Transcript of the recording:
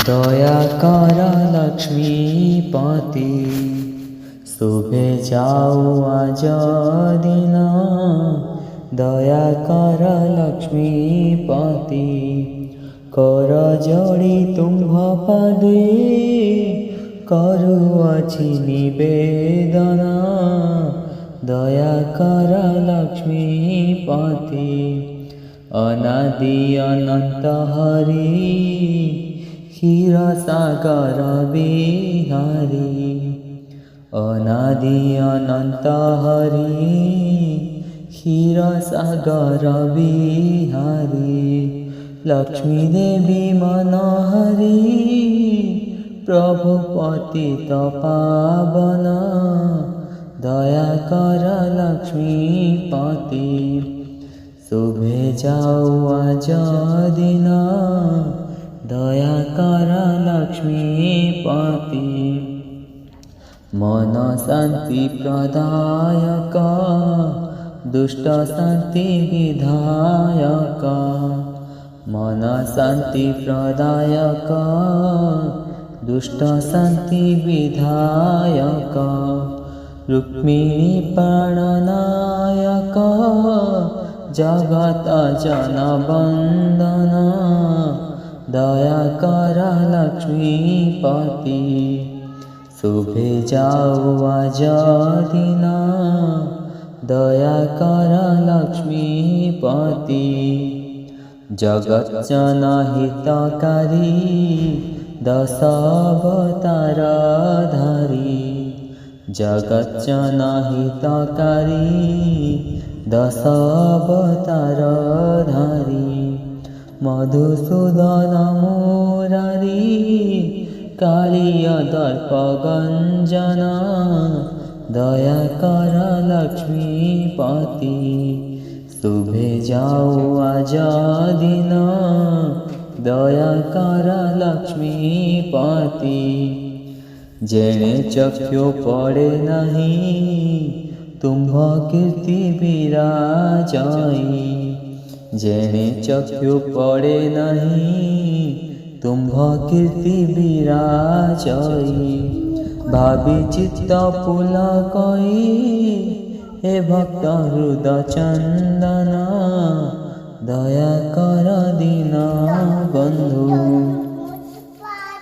দয়া কর লক্ষ্মীপতি, শুভে যাও আজ দিন। দয়া কর লক্ষ্মীপতি, কর যোড়ি তুম্ভ পদে করুଅছি নিবেদন। দয়া কর লক্ষ্মীপতি, অনাদি অনন্ত হরি ক্ষীরসাগর বিহারী। অনাদি অনন্ত হরি ক্ষীরসাগর বিহারী। লক্ষ্মী দেবী মনোহরি প্রভু পতিত পাবন। দয়া কর লক্ষ্মীপতি, শুভে যাও আজ দিন। দয়া কর লক্ষ্মীপতি, মন শান্তি প্রদায়ক দুষ্ট শান্তি বিধায়ক। মন শান্তি প্রদায়ক দুষ্ট শান্তি বিধায়ক। রুক্মিণী প্রাণনায়ক জগত জন বন্দন। দয়া কর লক্ষ্মীপতি, শুভে যাও আজ দিন। দয়া কর লক্ষ্মীপতি, জগৎ জন হিতকারী দশ অবতার ধারী। জগৎ জন হিতকারী দশ অবতার ধারী। মধুসূদন মুরারি কালীয় দর্প গঞ্জন। দয়া কর লক্ষ্মীপতি, শুভে যাও আজ দিন। দয়া কর লক্ষ্মীপতি, যেনে চক্ষু পড়ে নাহি তুম্ভ কীর্তি বিরাজই। যেনে চক্ষু পড়ে নাহি তুম্ভ কীর্তি বিরাজই। ভাবি চিত্ত পুলকই হে ভক্ত হৃদ চন্দন। দয়া কর দীন বন্ধু।